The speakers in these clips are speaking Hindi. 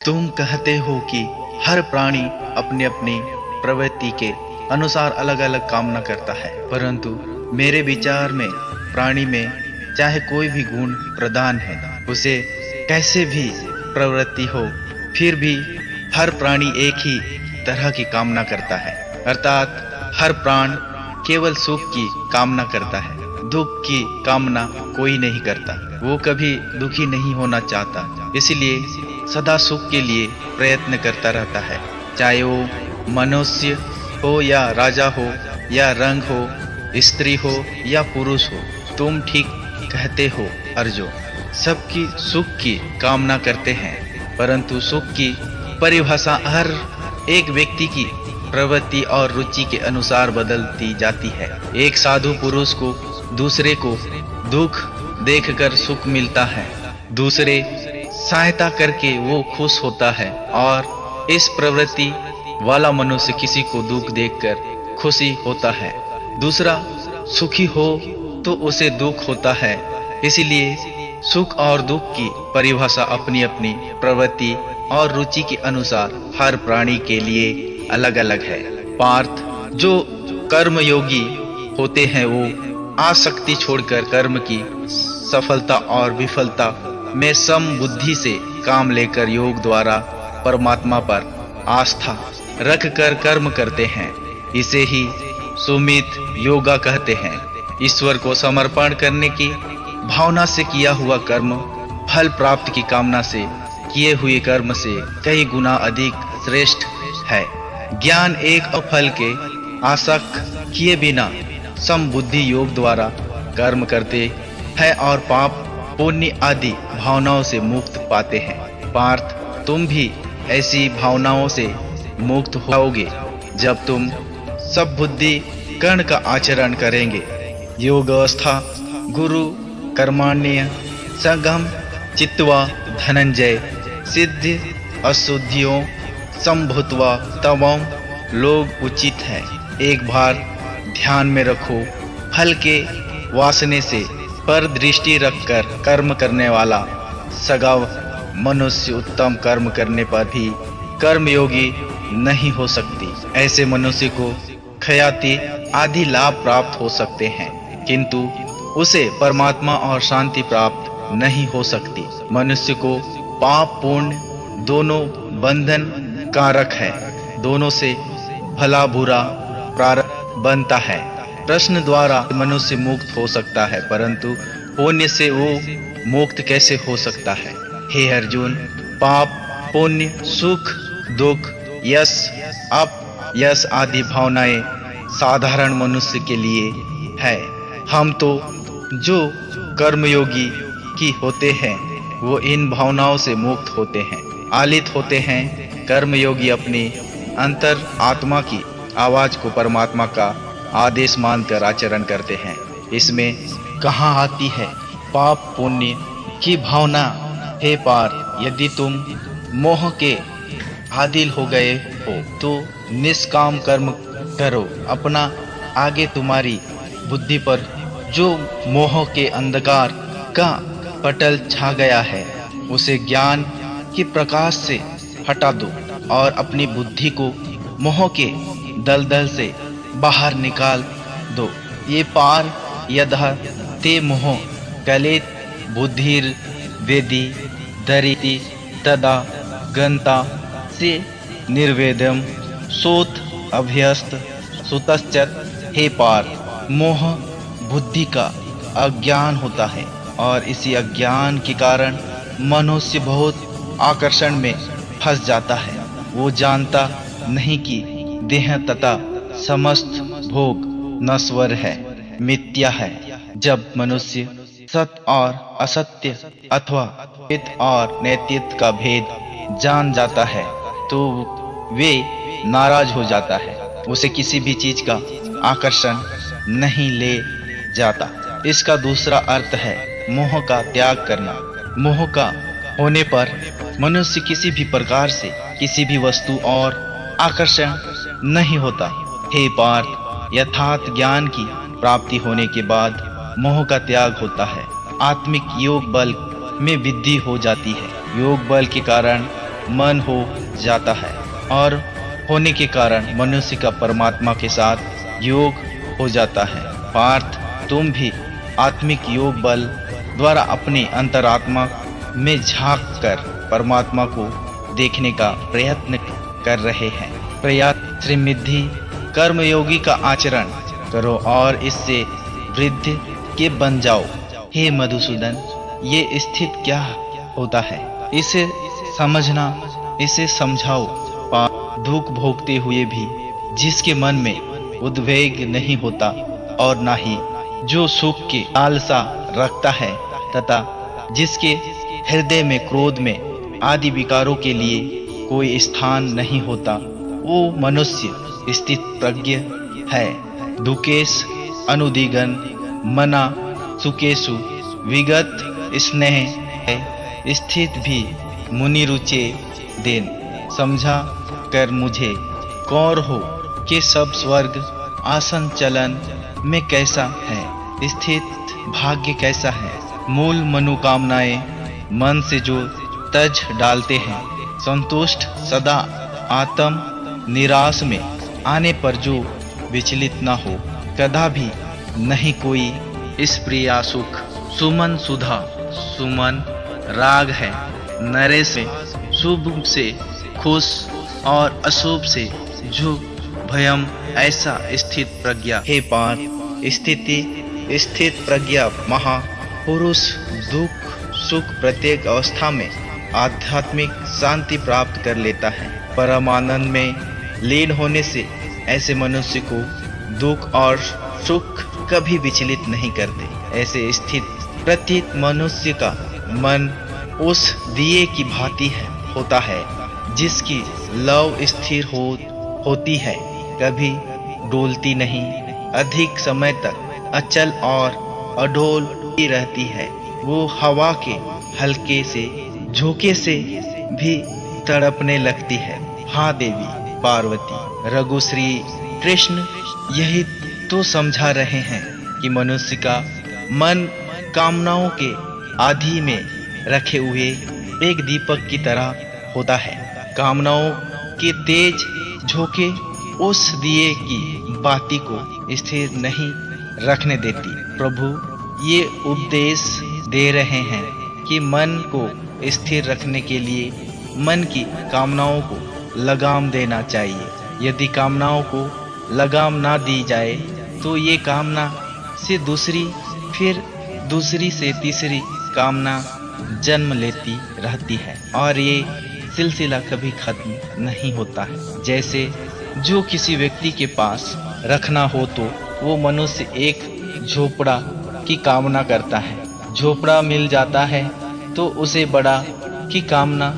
तुम कहते हो कि हर प्राणी अपनी अपनी प्रवृत्ति के अनुसार अलग अलग कामना करता है, परंतु मेरे विचार में प्राणी में चाहे कोई भी गुण प्रदान है, उसे कैसे भी प्रवृत्ति हो, फिर भी हर प्राणी एक ही तरह की कामना करता है। अर्थात हर प्राण केवल सुख की कामना करता है, दुख की कामना कोई नहीं करता। वो कभी दुखी नहीं होना चाहता, इसलिए सदा सुख के लिए प्रयत्न करता रहता है। चाहे वो मनुष्य हो या राजा हो या रंग हो, स्त्री हो या पुरुष हो। तुम ठीक कहते हो अर्जुन, सबकी सुख की कामना करते हैं, परंतु सुख की परिभाषा हर एक व्यक्ति की प्रवृत्ति और रुचि के अनुसार बदलती जाती है। एक साधु पुरुष को दूसरे को दुख देखकर सुख मिलता है, दूसरे सहायता करके वो खुश होता है, और इस प्रवृत्ति वाला मनुष्य किसी को दुख देखकर खुशी होता है। दूसरा सुखी हो तो उसे दुख होता है। इसलिए सुख और दुख की परिभाषा अपनी अपनी प्रवृत्ति और रुचि के अनुसार हर प्राणी के लिए अलग अलग है। पार्थ, जो कर्मयोगी होते हैं वो आसक्ति छोड़कर कर्म की सफलता और विफलता में सम बुद्धि से काम लेकर योग द्वारा परमात्मा पर आस्था रखकर कर्म करते हैं। इसे ही सुमित योगा कहते हैं। ईश्वर को समर्पण करने की भावना से किया हुआ कर्म फल प्राप्ति की कामना से किए हुए कर्म से कई गुना अधिक श्रेष्ठ है। ज्ञान एक फल के आसक्त किए बिना समबुद्धि योग द्वारा कर्म करते हैं और पाप पुण्य आदि भावनाओं से मुक्त पाते हैं। पार्थ, तुम भी ऐसी भावनाओं से मुक्त होगे जब तुम सब बुद्धि कर्ण का आचरण करेंगे। योग अवस्था गुरु कर्माण्य संगम चित्वा धनंजय सिद्धि अशुद्धियों संभूत्वा तवम लोग उचित है। एक बार ध्यान में रखो, फल के वासने से पर दृष्टि रखकर कर्म करने वाला सगाव मनुष्य उत्तम कर्म करने पर भी कर्मयोगी नहीं हो सकती। ऐसे मनुष्य को ख्याति आदि लाभ प्राप्त हो सकते हैं, किंतु उसे परमात्मा और शांति प्राप्त नहीं हो सकती। मनुष्य को पाप पुण्य दोनों बंधन कारक है, दोनों से भला बुरा प्रारब्ध बनता है। प्रश्न द्वारा मनुष्य मुक्त हो सकता है, परंतु पुण्य से वो मुक्त कैसे हो सकता है? हे अर्जुन, पाप पुण्य सुख दुख यश अपयश आदि भावनाएं साधारण मनुष्य के लिए है। हम तो जो कर्मयोगी की होते हैं वो इन भावनाओं से मुक्त होते हैं, आलित होते हैं। कर्मयोगी अपनी अंतर आत्मा की आवाज को परमात्मा का आदेश मानकर आचरण करते हैं। इसमें कहाँ आती है पाप पुण्य की भावना? हे पार, यदि तुम मोह के आदिल हो गए हो तो निष्काम कर्म करो। अपना आगे तुम्हारी बुद्धि पर जो मोह के अंधकार का पटल छा गया है उसे ज्ञान के प्रकाश से हटा दो और अपनी बुद्धि को मोह के दलदल से बाहर निकाल दो। ये पार यदह ते मोह कलेत बुद्धिर वेदी दरिति तदा गंता से निर्वेदम सोत अभ्यस्त सुतश्चत। हे पार, मोह बुद्धि का अज्ञान होता है और इसी अज्ञान के कारण मनुष्य बहुत आकर्षण में फंस जाता है। वो जानता नहीं कि देह तथा समस्त भोग नश्वर है, मिथ्या है। जब मनुष्य सत्य और असत्य अथवा हित और नैतिक का भेद जान जाता है तो वे नाराज हो जाता है, उसे किसी भी चीज का आकर्षण नहीं ले जाता। इसका दूसरा अर्थ है मोह का त्याग करना। मोह का होने पर मनुष्य किसी भी प्रकार से किसी भी वस्तु और आकर्षण नहीं होता। हे पार्थ, यथार्थ ज्ञान की प्राप्ति होने के बाद मोह का त्याग होता है। आत्मिक योग बल में वृद्धि हो जाती है। योग बल के कारण मन हो जाता है और होने के कारण मनुष्य का परमात्मा के साथ योग हो जाता है। पार्थ, तुम भी आत्मिक योग बल द्वारा अपनी अंतरात्मा में झांक कर परमात्मा को देखने का प्रयत्न कर रहे हैं। प्रयास श्रीमिद्धि कर्मयोगी का आचरण करो और इससे वृद्धि के बन जाओ। हे मधुसूदन, ये स्थित क्या होता है, इसे समझना, इसे समझाओ। दुख भोगते हुए भी जिसके मन में उद्वेग नहीं होता और ना ही जो सुख की लालसा रखता है तथा जिसके हृदय में क्रोध में आदि विकारों के लिए कोई स्थान नहीं होता, वो मनुष्य स्थित प्रज्ञ है। दुकेश अनुदिगन मना सुकेशु विगत स्नेह है, स्थित भी मुनि रुचे देन। समझा कर मुझे कौर हो कि सब स्वर्ग आसन चलन में कैसा है, स्थित भाग्य कैसा है। मूल मनोकामनाएं मन से जो तज डालते हैं, संतुष्ट सदा आत्म निराश में आने पर जो विचलित न हो, कदा भी नहीं कोई इस प्रिया सुख। सुमन सुधा सुमन राग है, नरेश में शुभ से खुश और अशुभ से जो भयम, ऐसा स्थित प्रज्ञा। हे पार्थ, स्थित प्रज्ञा महापुरुष दुख सुख प्रत्येक अवस्था में आध्यात्मिक शांति प्राप्त कर लेता है। परमानंद में लीन होने से ऐसे मनुष्य को दुख और सुख कभी विचलित नहीं करते। ऐसे स्थित प्रत्येक मनुष्य का मन उस दिए की भांति होता है जिसकी लौ स्थिर होती है, कभी डोलती नहीं, अधिक समय तक अचल और अडोल ही रहती है। वो हवा के हल्के से झोंके से भी तड़पने लगती है। हाँ देवी पार्वती, रघु श्री कृष्ण यही तो समझा रहे हैं कि मनुष्य का मन कामनाओं के आधि में रखे हुए एक दीपक की तरह होता है। कामनाओं के तेज झोंके उस दिए की बाती को स्थिर नहीं रखने देती। प्रभु ये उपदेश दे रहे हैं कि मन को स्थिर रखने के लिए मन की कामनाओं को लगाम देना चाहिए। यदि कामनाओं को लगाम ना दी जाए तो ये कामना से दूसरी, फिर दूसरी से तीसरी कामना जन्म लेती रहती है और ये सिलसिला कभी खत्म नहीं होता है। जैसे जो किसी व्यक्ति के पास रखना हो तो वो मनुष्य एक झोपड़ा की कामना करता है, झोपड़ा मिल जाता है तो उसे बड़ा की कामना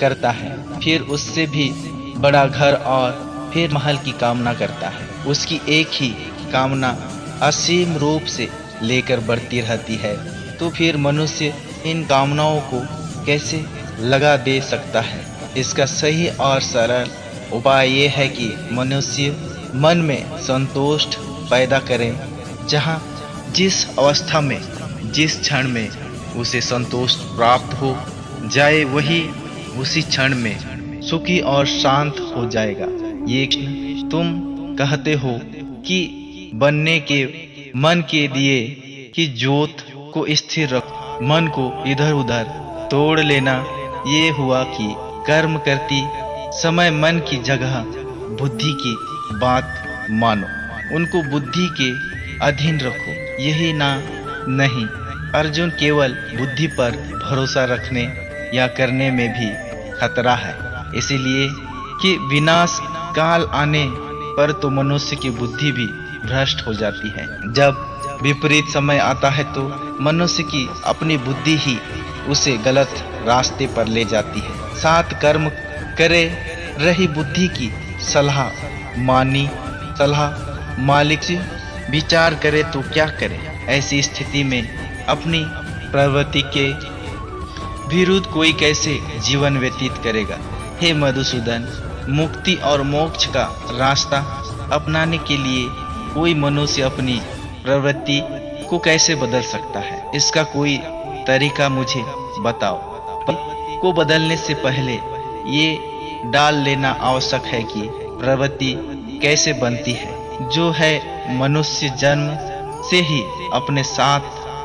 करता है, फिर उससे भी बड़ा घर और फिर महल की कामना करता है। उसकी एक ही कामना असीम रूप से लेकर बढ़ती रहती है, तो फिर मनुष्य इन कामनाओं को कैसे लगा दे सकता है। इसका सही और सरल उपाय ये है कि मनुष्य मन में संतोष पैदा करे। जहाँ जिस अवस्था में जिस क्षण में उसे संतोष प्राप्त हो जाए, वही उसी क्षण में सुखी और शांत हो जाएगा। ये तुम कहते हो कि बनने के मन के दिए कि ज्योत को स्थिर रख, मन को इधर उधर तोड़ लेना। ये हुआ कि कर्म करती समय मन की जगह बुद्धि की बात मानो, उनको बुद्धि के अधीन रखो। यही ना नहीं, अर्जुन केवल बुद्धि पर भरोसा रखने या करने में भी खतरा है, इसीलिए कि विनाश काल आने पर तो मनुष्य की बुद्धि भी भ्रष्ट हो जाती है। जब विपरीत समय आता है तो मनुष्य की अपनी बुद्धि ही उसे गलत रास्ते पर ले जाती है। साथ कर्म करे रही बुद्धि की सलाह मालिक से विचार करे तो क्या करे। ऐसी स्थिति में अपनी प्रवृत्ति के विरुद्ध कोई कैसे जीवन व्यतीत करेगा। हे मधुसूदन, मुक्ति और मोक्ष का रास्ता अपनाने के लिए कोई मनुष्य अपनी प्रवृत्ति को कैसे बदल सकता है, इसका कोई तरीका मुझे बताओ। को बदलने से पहले ये डाल लेना आवश्यक है कि प्रवृत्ति कैसे बनती है, जो है मनुष्य जन्म से ही अपने साथ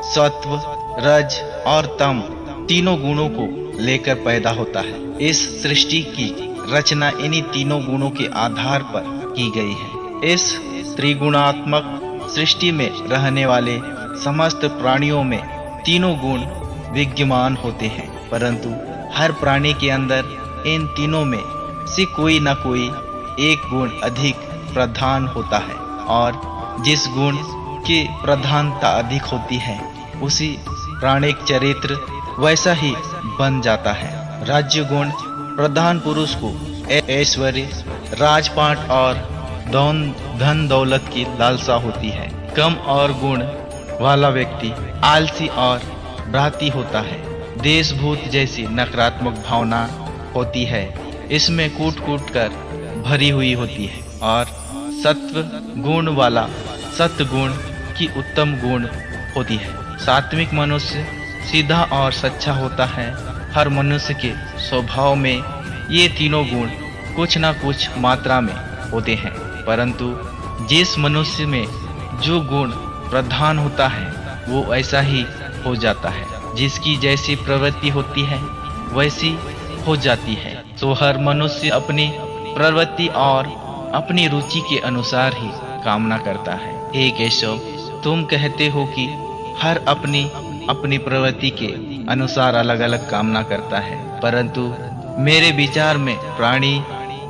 सत्व, रज और तम तीनों गुणों को लेकर पैदा होता है। इस सृष्टि की रचना इन्हीं तीनों गुणों के आधार पर की गई है। इस त्रिगुणात्मक सृष्टि में रहने वाले समस्त प्राणियों में तीनों गुण विद्यमान होते हैं, परंतु हर प्राणी के अंदर इन तीनों में से कोई न कोई एक गुण अधिक प्रधान होता है, और जिस गुण की प्रधानता अधिक होती है उसी प्राणिक चरित्र वैसा ही बन जाता है। राज्य गुण प्रधान पुरुष को ऐश्वर्य, राजपाट और धन दौलत की लालसा होती है। कम और गुण वाला व्यक्ति आलसी और भ्राती होता है। देशभूत जैसी नकारात्मक भावना होती है, इसमें कूट कूट कर भरी हुई होती है। और सत्व गुण वाला सत्गुण की उत्तम गुण होती है। सात्विक मनुष्य सीधा और सच्चा होता है। हर मनुष्य के स्वभाव में ये तीनों गुण कुछ न कुछ मात्रा में होते हैं, परंतु जिस मनुष्य में जो गुण प्रधान होता है वो ऐसा ही हो जाता है। जिसकी जैसी प्रवृत्ति होती है वैसी हो जाती है। तो हर मनुष्य अपनी प्रवृत्ति और अपनी रुचि के अनुसार ही कामना करता है। हे केशव, तुम कहते हो कि हर अपनी अपनी प्रवृत्ति के अनुसार अलग अलग कामना करता है, परंतु मेरे विचार में प्राणी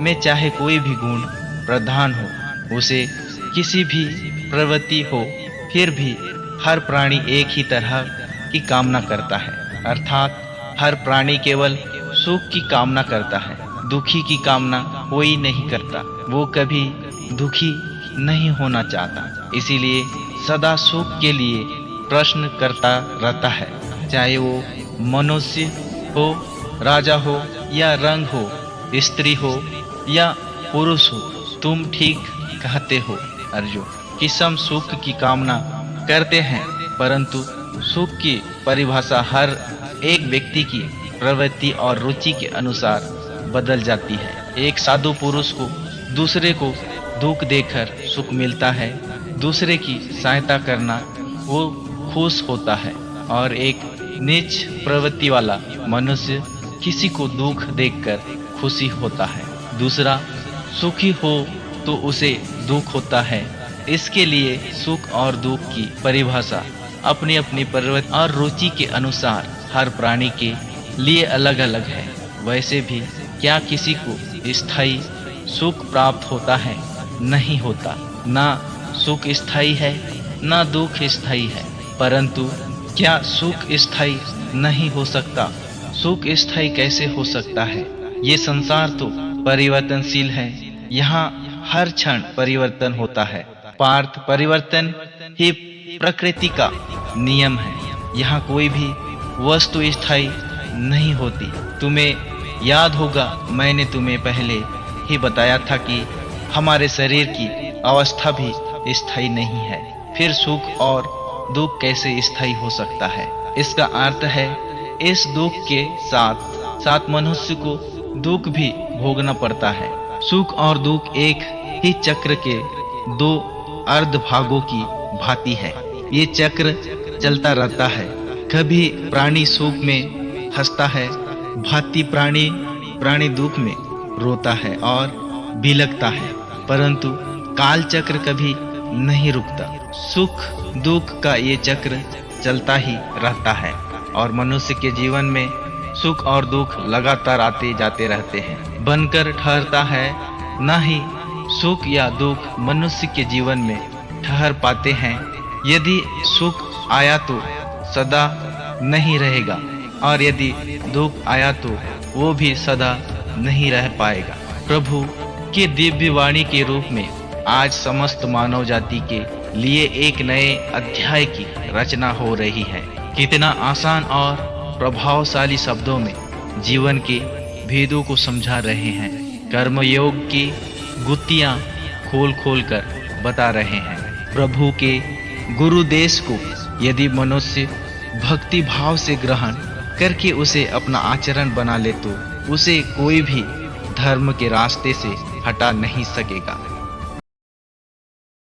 में चाहे कोई भी गुण प्रधान हो, उसे किसी भी प्रवृत्ति हो, फिर भी हर प्राणी एक ही तरह की कामना करता है। अर्थात हर प्राणी केवल सुख की कामना करता है, दुखी की कामना कोई नहीं करता। वो कभी दुखी नहीं होना चाहता, इसीलिए सदा सुख के लिए प्रश्न करता रहता है। चाहे वो मनुष्य हो, राजा हो या रंग हो, स्त्री हो या पुरुष हो। तुम ठीक कहते हो अर्जुन, कि सब सुख की कामना करते हैं, परंतु सुख की परिभाषा हर एक व्यक्ति की प्रवृत्ति और रुचि के अनुसार बदल जाती है। एक साधु पुरुष को दूसरे को दुख देकर सुख मिलता है, दूसरे की सहायता करना वो खुश होता है, और एक नीच प्रवृत्ति वाला मनुष्य किसी को दुख देखकर खुशी होता है। दूसरा सुखी हो तो उसे दुख होता है। इसके लिए सुख और दुख की परिभाषा अपनी अपनी प्रवृत्ति और रुचि के अनुसार हर प्राणी के लिए अलग अलग है। वैसे भी क्या किसी को स्थायी सुख प्राप्त होता है? नहीं होता। ना सुख स्थायी है, ना दुख स्थायी है। परंतु क्या सुख स्थायी नहीं हो सकता? सुख स्थायी कैसे हो सकता है? ये संसार तो परिवर्तनशील है, यहाँ हर क्षण परिवर्तन होता है। पार्थ, परिवर्तन ही प्रकृति का नियम है। यहाँ कोई भी वस्तु स्थायी नहीं होती। तुम्हें याद होगा, मैंने तुम्हें पहले ही बताया था कि हमारे शरीर की अवस्था भी स्थायी नहीं है। फिर सुख और दुख कैसे स्थायी हो सकता है? इसका अर्थ है इस दुख के साथ साथ मनुष्य को दुख भी भोगना पड़ता है। सुख और दुख एक ही चक्र के दो अर्ध भागों की भांति है। ये चक्र चलता रहता है। कभी प्राणी सुख में हंसता है, भांति प्राणी दुख में रोता है और बिलखता है, परंतु काल चक्र कभी नहीं रुकता। सुख दुख का ये चक्र चलता ही रहता है, और मनुष्य के जीवन में सुख और दुख लगातार आते जाते रहते हैं, बनकर ठहरता है। न ही सुख या दुख मनुष्य के जीवन में ठहर पाते हैं। यदि सुख आया तो सदा नहीं रहेगा, और यदि दुख आया तो वो भी सदा नहीं रह पाएगा। प्रभु के दिव्य वाणी के रूप में आज समस्त मानव जाति के लिए एक नए अध्याय की रचना हो रही है। कितना आसान और प्रभावशाली शब्दों में जीवन के भेदों को समझा रहे हैं। कर्मयोग की गुत्थियां खोल खोल कर बता रहे हैं। प्रभु के गुरुदेश को यदि मनुष्य भक्ति भाव से ग्रहण करके उसे अपना आचरण बना ले तो उसे कोई भी धर्म के रास्ते से हटा नहीं सकेगा।